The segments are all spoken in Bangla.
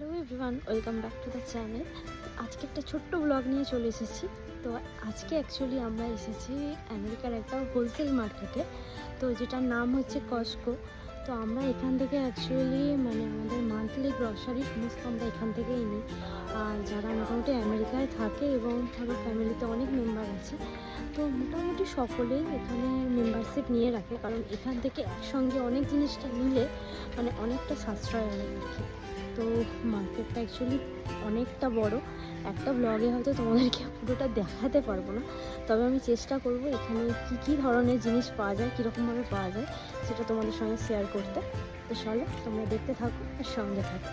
Hello everyone, welcome back to the channel. আজকে একটা ছোট্ট ব্লগ নিয়ে চলে এসেছি। তো আজকে অ্যাকচুয়ালি আমরা এসেছি আমেরিকার একটা হোলসেল মার্কেটে, তো যেটার নাম হচ্ছে কস্টকো। তো আমরা এখান থেকে অ্যাকচুয়ালি আমাদের মান্থলি গ্রসারি সমস্ত আমরা এখান থেকেই নিই। আর যারা মোটামুটি আমেরিকায় থাকে এবং ধরো ফ্যামিলিতে অনেক মেম্বার আছে, তো মোটামুটি সকলেই এখানে মেম্বারশিপ নিয়ে রাখে, কারণ এখান থেকে একসঙ্গে অনেক জিনিসটা নিলে অনেকটা সাশ্রয় হয় আর কি। তো মার্কেটটা অ্যাকচুয়ালি অনেকটা বড়, একটা ব্লগে হয়তো তোমাদেরকে পুরোটা দেখাতে পারবো না, তবে আমি চেষ্টা করব এখানে কী ধরনের জিনিস পাওয়া যায়, কীরকমভাবে পাওয়া যায় সেটা তোমাদের সঙ্গে শেয়ার করতে। তো চলো তোমরা দেখতে থাকো আর সঙ্গে থাকো।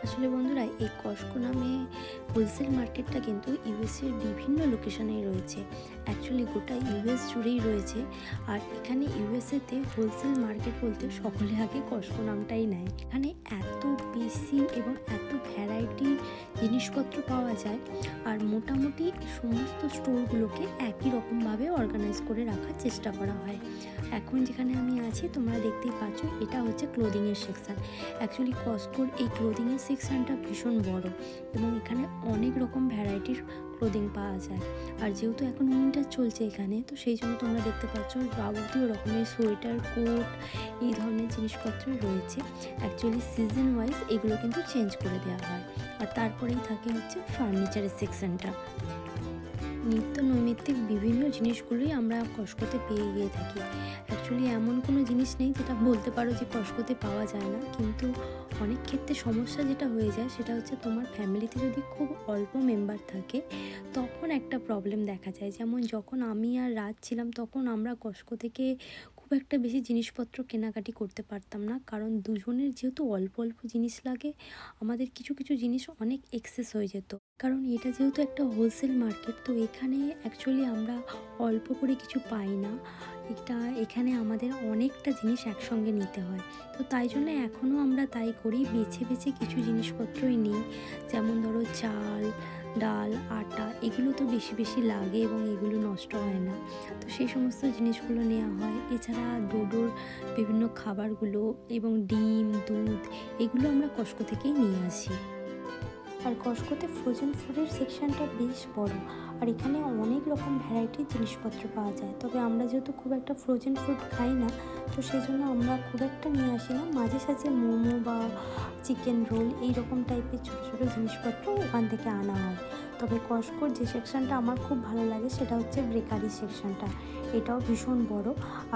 আসলে বন্ধুরা, এই কস্টকো নামে হোলসেল মার্কেটটা কিন্তু ইউএসের বিভিন্ন লোকেশনেই রয়েছে। অ্যাকচুয়ালি গোটা ইউএস জুড়েই রয়েছে। আর এখানে ইউএসএতে হোলসেল মার্কেট বলতে সকলে আগে কস্টকো নামটাই নেয়। এখানে এত বেশি এবং এত ভ্যারাইটির জিনিসপত্র পাওয়া যায়, আর মোটামুটি সমস্ত স্টোরগুলোকে একই রকমভাবে অর্গানাইজ করে রাখার চেষ্টা করা হয়। এখন যেখানে আমি আছি তোমরা দেখতেই পাচ্ছ, এটা হচ্ছে ক্লোদিংয়ের সেকশান। অ্যাকচুয়ালি কস্টকোর এই ক্লোদিংয়ের সেকশানটা ভীষণ বড় এবং এখানে অনেক রকম ভ্যারাইটির ক্লোদিং পাওয়া যায়। আর যেহেতু এখন উইন্টার চলছে এখানে, তো সেই জন্য তোমরা দেখতে পাচ্ছ যাবতীয় রকমের সোয়েটার, কোট, এই ধরনের জিনিসপত্রই রয়েছে। অ্যাকচুয়ালি সিজন ওয়াইজ এগুলো কিন্তু চেঞ্জ করে দেওয়া হয়। আর তারপরেই থাকে হচ্ছে ফার্নিচারের সেকশানটা। নিত্য নৈমিত্তিক বিভিন্ন জিনিসগুলোই আমরা কস্টকোতে পেয়ে গিয়ে থাকি। অ্যাকচুয়ালি এমন কোনো জিনিস নেই যেটা বলতে পারো যে কস্টকোতে পাওয়া যায় না, কিন্তু অনেক ক্ষেত্রে সমস্যা যেটা হয়ে যায় সেটা হচ্ছে তোমার ফ্যামিলিতে যদি খুব অল্প মেম্বার থাকে তখন একটা প্রবলেম দেখা যায়। যেমন যখন আমি আর রাজ ছিলাম তখন আমরা কস্টকো থেকে খুব একটা বেশি জিনিসপত্র কেনাকাটি করতে পারতাম না, কারণ দুজনের যেহেতু অল্প অল্প জিনিস লাগে, আমাদের কিছু কিছু জিনিস অনেক এক্সেস হয়ে যেত। কারণ এটা যেহেতু একটা হোলসেল মার্কেট, তো এখানে অ্যাকচুয়ালি আমরা অল্প করে কিছু পাই না। এখানে আমাদের অনেকটা জিনিস একসঙ্গে নিতে হয়। তো তাই জন্য এখনও আমরা তাই করি, বেছে বেছে কিছু জিনিসপত্রই নিই। যেমন ধরো চাল, ডাল, আটা, এগুলো তো বেশি বেশি লাগে এবং এগুলো নষ্ট হয় না, তো সেই সমস্ত জিনিসগুলো নেওয়া হয়। এছাড়া ডোডোর বিভিন্ন খাবারগুলো এবং ডিম, দুধ, এগুলো আমরা কস্টকো থেকেই নিয়ে আসি। আর কস্টকোতে ফ্রোজেন ফুডের সেকশনটা বেশ বড়, আর এখানে অনেক রকম ভ্যারাইটির জিনিসপত্র পাওয়া যায়। তবে আমরা যেহেতু খুব একটা ফ্রোজেন ফুড খাই না, তো সেই জন্য আমরা খুব একটা নিয়ে আসি না। মাঝে সাঝে মোমো বা চিকেন রোল এই রকম টাইপের ছোটো ছোটো জিনিসপত্র ওখান থেকে আনা হয়। তবে কস্টকোর যে সেকশনটা আমার খুব ভালো লাগে সেটা হচ্ছে বেকারি সেকশনটা। এটাও ভীষণ বড়।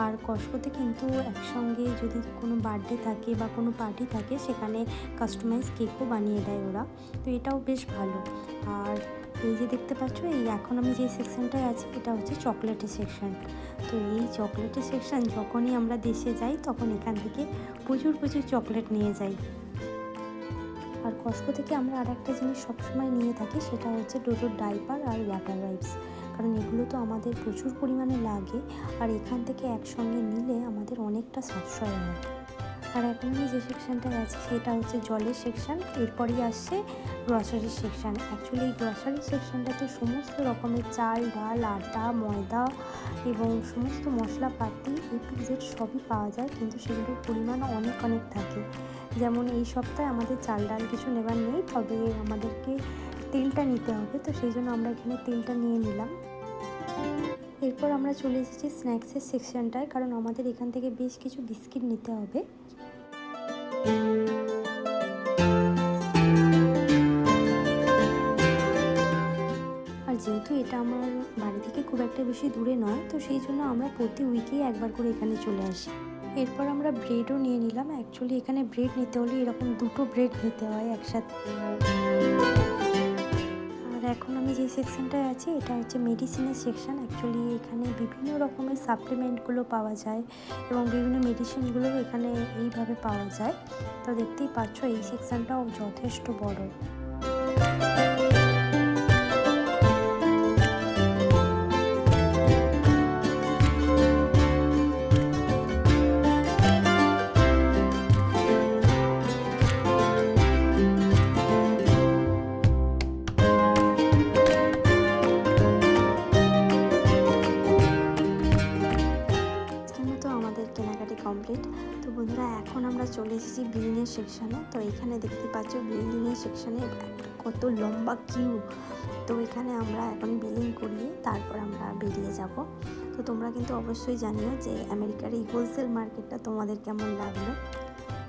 আর কস্টকোতে কিন্তু একসঙ্গে যদি কোনো বার্থডে থাকে বা কোনো পার্টি থাকে, সেখানে কাস্টমাইজ কেকও বানিয়ে দেয় ওরা, তো এটাও বেশ ভালো। আর এই যে দেখতে পাচ্ছ, এখন আমি যে সেকশনটায় আছি এটা হচ্ছে চকলেটের সেকশন। তো এই চকলেটের সেকশন যখনই আমরা দেশে যাই তখন এখান থেকে প্রচুর প্রচুর চকলেট নিয়ে যাই। আর কস্টকো থেকে আমরা আর একটা জিনিস সবসময় নিয়ে থাকি, সেটা হচ্ছে ডোডোর ডাইপার আর ওয়াটার ওয়াইপস, কারণ এগুলো তো আমাদের প্রচুর পরিমাণে লাগে, আর এখান থেকে একসঙ্গে নিলে আমাদের অনেকটা সাশ্রয় হয়। আর এখন আমি যে সেকশানটায় আছি সেটা হচ্ছে জলের সেকশান, এরপরই আসছে গ্রসারির সেকশান। অ্যাকচুয়ালি এই গ্রসারির সেকশানটাতে সমস্ত রকমের চাল, ডাল, আটা, ময়দা এবং সমস্ত মশলাপাতি A to Z সবই পাওয়া যায়, কিন্তু সেগুলোর পরিমাণ অনেক অনেক থাকে। যেমন এই সপ্তাহে আমাদের চাল ডাল কিছু নেবার নেই, তবে আমাদেরকে তেলটা নিতে হবে, তো সেই জন্য আমরা এখানে তেলটা নিয়ে নিলাম। এরপর আমরা চলে এসেছি স্ন্যাক্সের সেকশানটায়, কারণ আমাদের এখান থেকে বেশ কিছু বিস্কিট নিতে হবে। আর যেহেতু এটা আমার বাড়ি থেকে খুব একটা বেশি দূরে নয়, তো সেই জন্য আমরা প্রতি উইকেই একবার করে এখানে চলে আসি। এরপর আমরা ব্রেডও নিয়ে নিলাম। অ্যাকচুয়ালি এখানে ব্রেড নিতে হলে এরকম দুটো ব্রেড নিতে হয় একসাথে। আর এখন আমি যে সেকশনটায় আছি এটা হচ্ছে মেডিসিনের সেকশন। অ্যাকচুয়ালি এখানে বিভিন্ন রকমের সাপ্লিমেন্টগুলো পাওয়া যায় এবং বিভিন্ন মেডিসিনগুলো এখানে এইভাবে পাওয়া যায়। তো দেখতেই পাচ্ছ এই সেকশনটাও যথেষ্ট বড়। কেনাকাটি কমপ্লিট। তো বন্ধুরা, এখন আমরা চলে চলে এসেছি বিলিংয়ের সেকশানে। তো এখানে দেখতে পাচ্ছ বিলিংয়ের সেকশানে কত লম্বা কিউ। তো এখানে আমরা এখন বিলিং করিয়ে তারপর আমরা বেরিয়ে যাব। তো তোমরা কিন্তু অবশ্যই জানিও যে আমেরিকার এই হোলসেল মার্কেটটা তোমাদের কেমন লাগলো।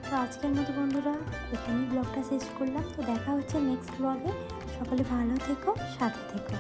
তো আজকের মতো বন্ধুরা এখানেই ব্লগটা শেষ করলাম। তো দেখা হচ্ছে নেক্সট ব্লগে। সকলে ভালো থেকো, সাথে থেকো।